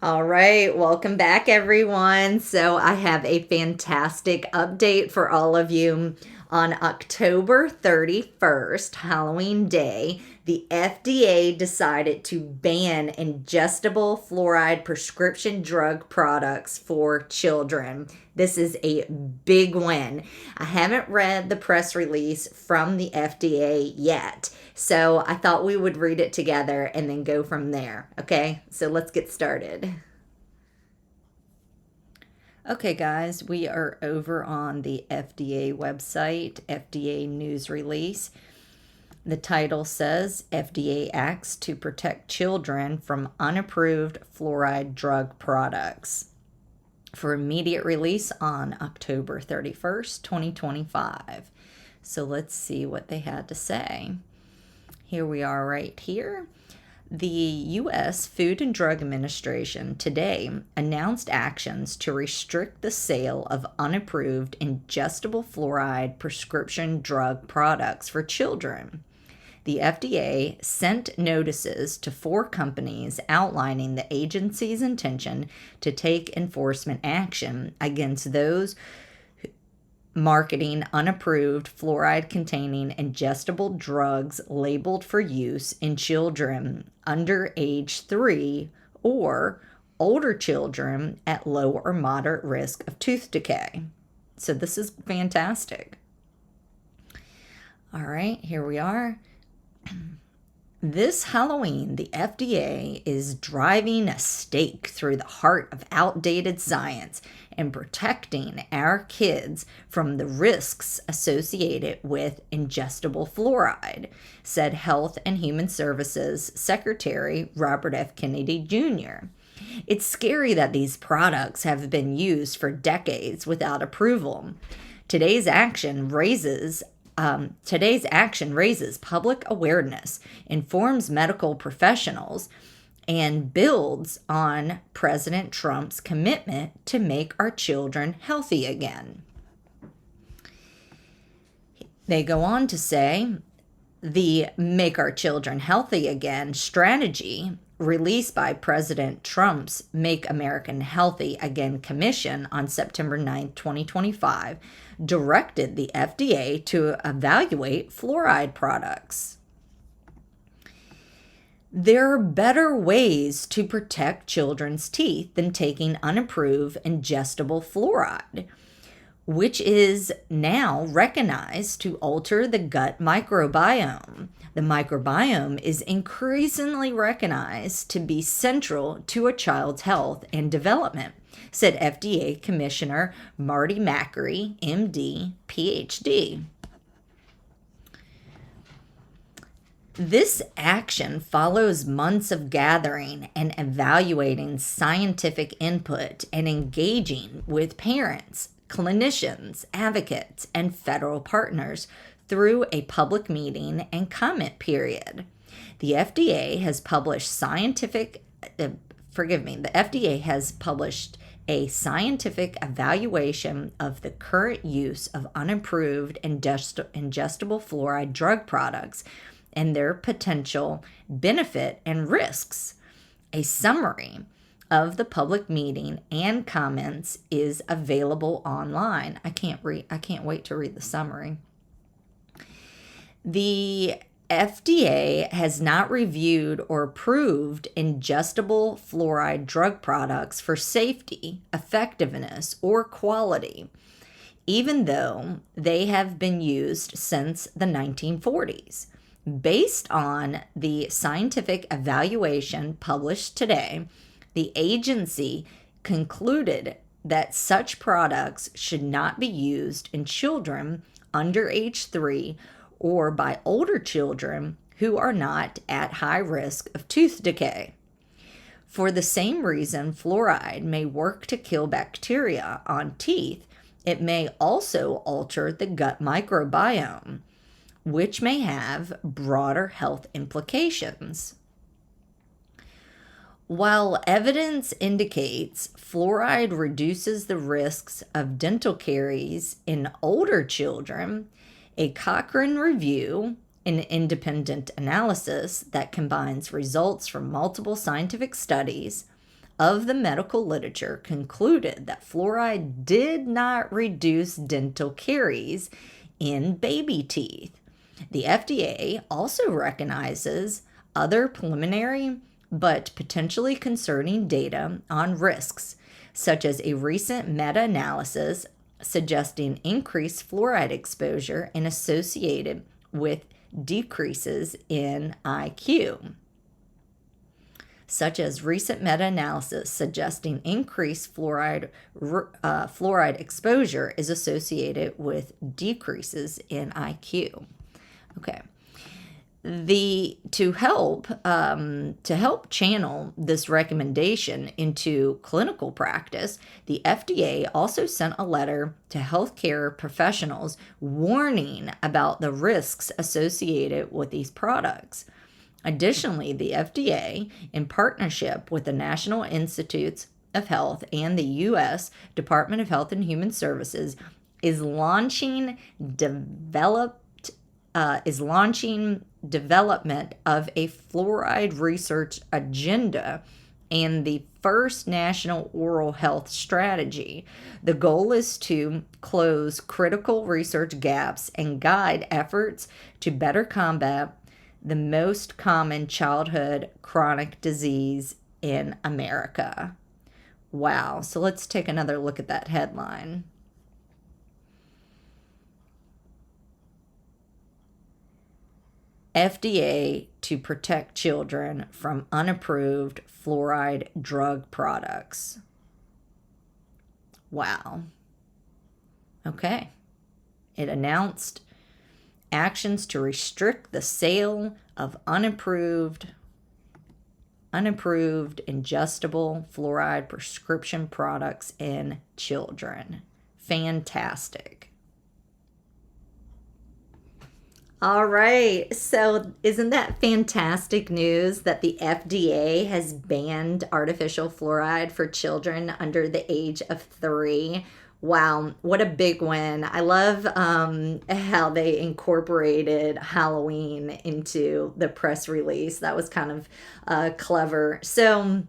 All right, welcome back, everyone. So, I have a fantastic update for all of you. On October 31st, Halloween Day, the FDA decided to ban ingestible fluoride prescription drug products for children. This is a big win. I haven't read the press release from the FDA yet, so I thought we would read it together and then go from there. Okay, so let's get started. Okay, guys, we are over on the FDA website, FDA news release. The title says FDA acts to protect children from unapproved fluoride drug products for immediate release on October 31st, 2025. So let's see what they had to say. Here we are right here. The U.S. Food and Drug Administration today announced actions to restrict the sale of unapproved ingestible fluoride prescription drug products for children. The FDA sent notices to 4 companies outlining the agency's intention to take enforcement action against those marketing unapproved fluoride-containing ingestible drugs labeled for use in children under age 3 or older children at low or moderate risk of tooth decay. So this is fantastic. All right, here we are. This Halloween, the FDA is driving a stake through the heart of outdated science and protecting our kids from the risks associated with ingestible fluoride, said Health and Human Services Secretary Robert F. Kennedy Jr. It's scary that these products have been used for decades without approval. Today's action raises public awareness, informs medical professionals, and builds on President Trump's commitment to make our children healthy again. They go on to say the Make Our Children Healthy Again strategy released by President Trump's Make America Healthy Again Commission on September 9, 2025, directed the FDA to evaluate fluoride products. There are better ways to protect children's teeth than taking unapproved ingestible fluoride, which is now recognized to alter the gut microbiome. The microbiome is increasingly recognized to be central to a child's health and development, said FDA Commissioner Marty Makary, MD, PhD. This action follows months of gathering and evaluating scientific input and engaging with parents, clinicians, advocates, and federal partners through a public meeting and comment period. The FDA has published the FDA has published a scientific evaluation of the current use of unapproved ingestible fluoride drug products and their potential benefit and risks. A summary of the public meeting and comments is available online. I can't wait to read the summary. The FDA has not reviewed or approved ingestible fluoride drug products for safety, effectiveness, or quality, even though they have been used since the 1940s. Based on the scientific evaluation published today, the agency concluded that such products should not be used in children under age 3 or by older children who are not at high risk of tooth decay. For the same reason fluoride may work to kill bacteria on teeth, it may also alter the gut microbiome, which may have broader health implications. While evidence indicates fluoride reduces the risks of dental caries in older children, a Cochrane review, an independent analysis that combines results from multiple scientific studies, of the medical literature concluded that fluoride did not reduce dental caries in baby teeth. The FDA also recognizes other preliminary but potentially concerning data on risks, such as a recent meta-analysis suggesting increased fluoride exposure and associated with decreases in IQ. Such as recent meta-analysis suggesting increased fluoride exposure is associated with decreases in IQ. Okay. To help channel this recommendation into clinical practice, the FDA also sent a letter to healthcare professionals warning about the risks associated with these products. Additionally, the FDA, in partnership with the National Institutes of Health and the U.S. Department of Health and Human Services, is launching development of a fluoride research agenda and the first national oral health strategy. The goal is to close critical research gaps and guide efforts to better combat the most common childhood chronic disease in America. Wow. So let's take another look at that headline. FDA to protect children from unapproved fluoride drug products. Wow. Okay. It announced actions to restrict the sale of unapproved ingestible fluoride prescription products in children. Fantastic. All right, so isn't that fantastic news that the FDA has banned artificial fluoride for children under the age of 3? Wow, what a big win. I love how they incorporated Halloween into the press release. That was kind of clever. So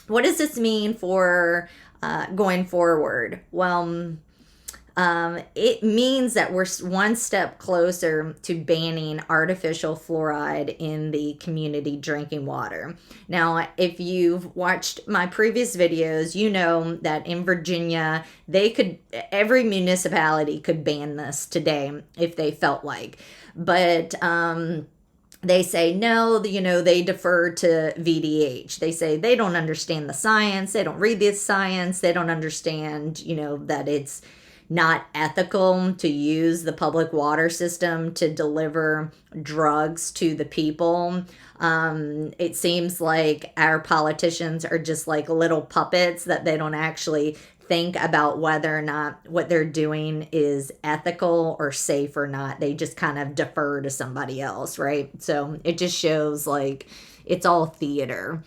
what does this mean for going forward? Well, it means that we're one step closer to banning artificial fluoride in the community drinking water. Now, if you've watched my previous videos, you know that in Virginia, every municipality could ban this today if they felt like. But they say no, they defer to VDH. They say they don't understand the science. They don't read the science. They don't understand, that it's not ethical to use the public water system to deliver drugs to the people. It seems like our politicians are just like little puppets, that they don't actually think about whether or not what they're doing is ethical or safe or not. They just kind of defer to somebody else, right? So it just shows like it's all theater.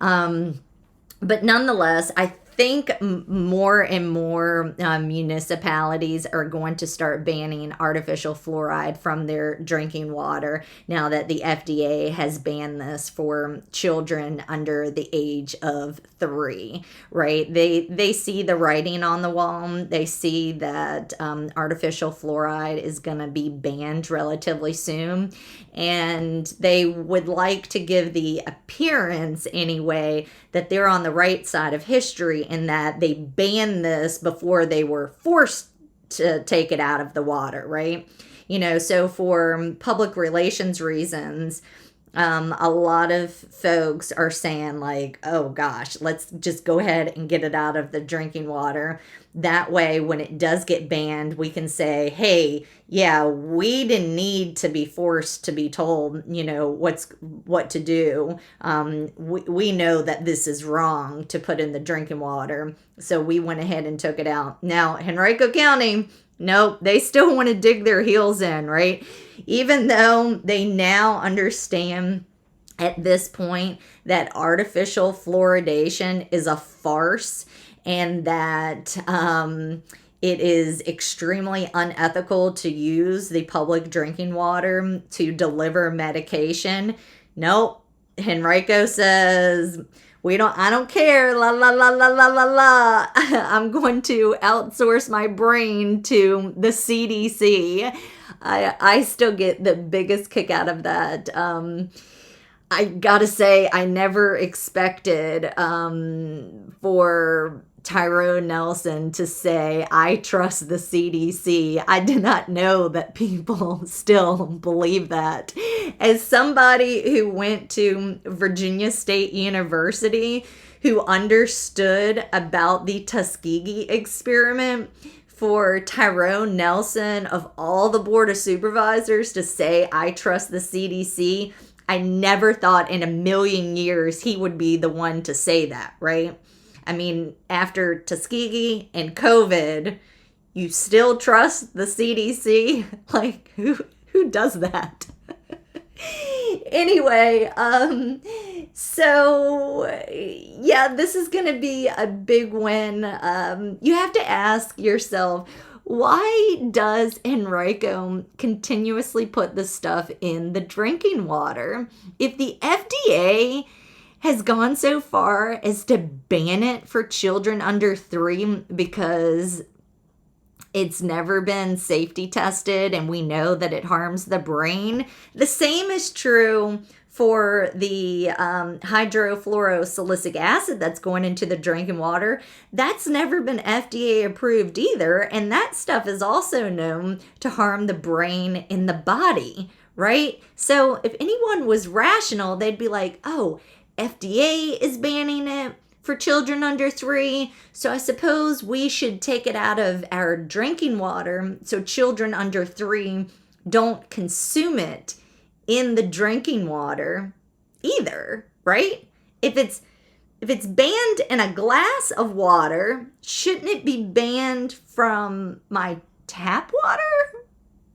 But nonetheless, I think more and more municipalities are going to start banning artificial fluoride from their drinking water now that the FDA has banned this for children under the age of 3, right? They see the writing on the wall. They see that artificial fluoride is going to be banned relatively soon, and they would like to give the appearance anyway that they're on the right side of history in that they banned this before they were forced to take it out of the water, right? So for public relations reasons, a lot of folks are saying like, oh gosh, let's just go ahead and get it out of the drinking water. That way, when it does get banned, we can say, hey, yeah, we didn't need to be forced to be told, what to do. We know that this is wrong to put in the drinking water. So we went ahead and took it out. Now, Henrico County, nope, they still want to dig their heels in, right? Even though they now understand at this point that artificial fluoridation is a farce and that it is extremely unethical to use the public drinking water to deliver medication. Nope. Henrico says, I don't care. La, la, la, la, la, la, la. I'm going to outsource my brain to the CDC. I still get the biggest kick out of that. I gotta say, I never expected for Tyrone Nelson to say, I trust the CDC. I did not know that people still believe that. As somebody who went to Virginia State University, who understood about the Tuskegee experiment, for Tyrone Nelson of all the Board of Supervisors to say, I trust the CDC, I never thought in a million years he would be the one to say that, right? I mean, after Tuskegee and COVID, you still trust the CDC? Like, who does that? Anyway, so yeah, this is going to be a big win. You have to ask yourself, why does Henrico continuously put this stuff in the drinking water? If the FDA has gone so far as to ban it for children under 3 because it's never been safety tested and we know that it harms the brain, the same is true for the hydrofluorosilicic acid that's going into the drinking water. That's never been FDA approved either, and that stuff is also known to harm the brain and the body, right? So if anyone was rational, they'd be like, oh, FDA is banning it for children under 3, so I suppose we should take it out of our drinking water so children under 3 don't consume it in the drinking water either, right? If it's banned in a glass of water, shouldn't it be banned from my tap water?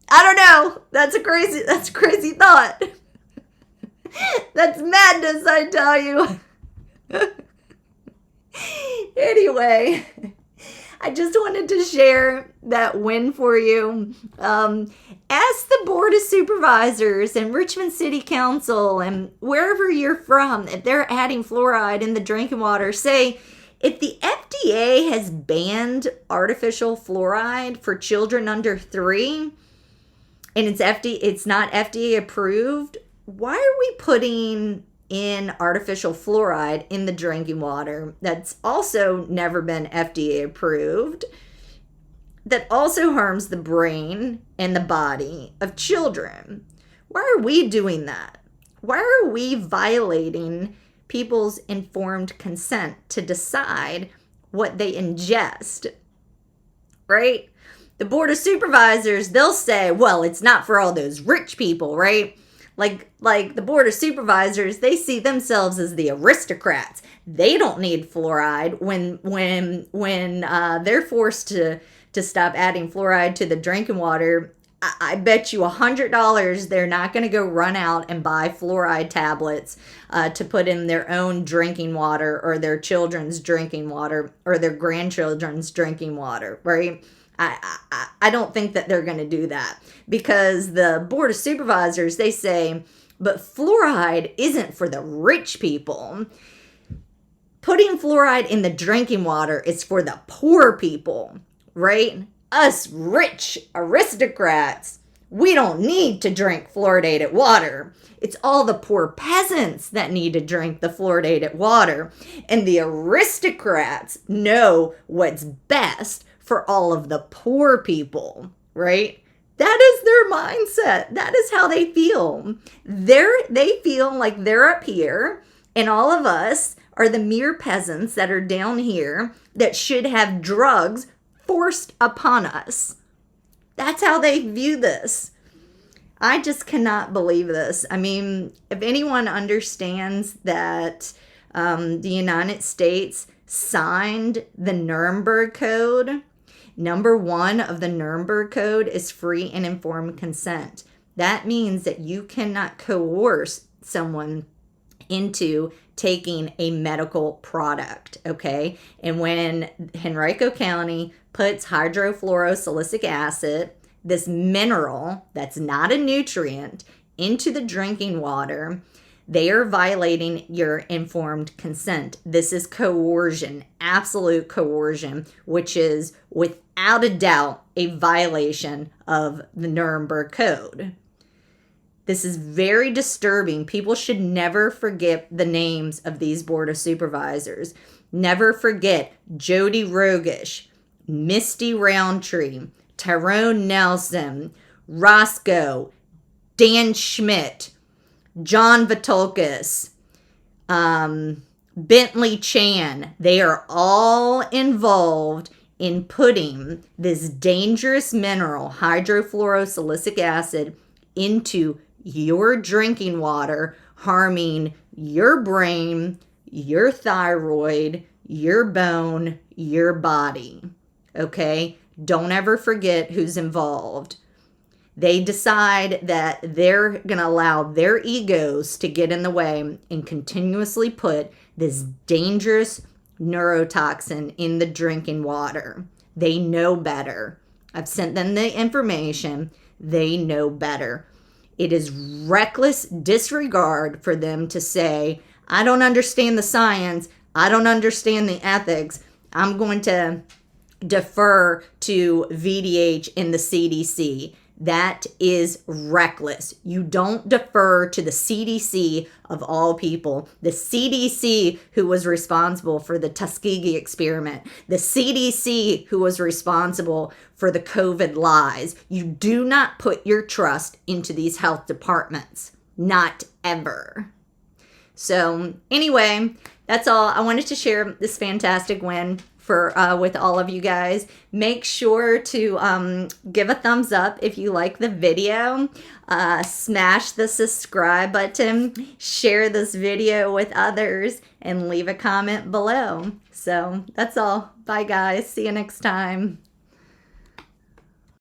I don't know. That's a crazy thought. That's madness, I tell you. Anyway, I just wanted to share that win for you. Ask the Board of Supervisors and Richmond City Council and wherever you're from, if they're adding fluoride in the drinking water, say, if the FDA has banned artificial fluoride for children under 3 and it's not FDA approved, why are we putting in artificial fluoride in the drinking water that's also never been FDA approved, that also harms the brain and the body of children? Why are we doing that? Why are we violating people's informed consent to decide what they ingest, right? The Board of Supervisors, they'll say, well, it's not for all those rich people, right? Like the Board of Supervisors, they see themselves as the aristocrats. They don't need fluoride when they're forced to stop adding fluoride to the drinking water. I bet you $100 they're not going to go run out and buy fluoride tablets to put in their own drinking water or their children's drinking water or their grandchildren's drinking water, right? I don't think that they're going to do that, because the Board of Supervisors, they say, but fluoride isn't for the rich people. Putting fluoride in the drinking water is for the poor people, right? Us rich aristocrats, we don't need to drink fluoridated water. It's all the poor peasants that need to drink the fluoridated water. And the aristocrats know what's best for all of the poor people, right? That is their mindset. That is how they feel. They feel like they're up here and all of us are the mere peasants that are down here that should have drugs forced upon us. That's how they view this. I just cannot believe this. I mean, if anyone understands that the United States signed the Nuremberg Code, number 1 of the Nuremberg Code is free and informed consent. That means that you cannot coerce someone into taking a medical product, okay? And when Henrico County puts hydrofluorosilicic acid, this mineral that's not a nutrient, into the drinking water, They are violating your informed consent. This is coercion, absolute coercion, which is without a doubt a violation of the Nuremberg Code. This is very disturbing. People should never forget the names of these Board of Supervisors. Never forget Jody Rogish, Misty Roundtree, Tyrone Nelson, Roscoe, Dan Schmidt, John Vitulkas, Bentley Chan. They are all involved in putting this dangerous mineral, hydrofluorosilicic acid, into your drinking water, harming your brain, your thyroid, your bone, your body. Okay? Don't ever forget who's involved. They decide that they're going to allow their egos to get in the way and continuously put this dangerous neurotoxin in the drinking water. They know better. I've sent them the information. They know better. It is reckless disregard for them to say, I don't understand the science. I don't understand the ethics. I'm going to defer to VDH and the CDC. That is reckless. You don't defer to the CDC of all people. The CDC who was responsible for the Tuskegee experiment. The CDC who was responsible for the COVID lies. You do not put your trust into these health departments. Not ever. So anyway, that's all. I wanted to share this fantastic win with all of you guys. Make sure to give a thumbs up if you like the video. Smash the subscribe button. Share this video with others and leave a comment below. So that's all. Bye guys. See you next time.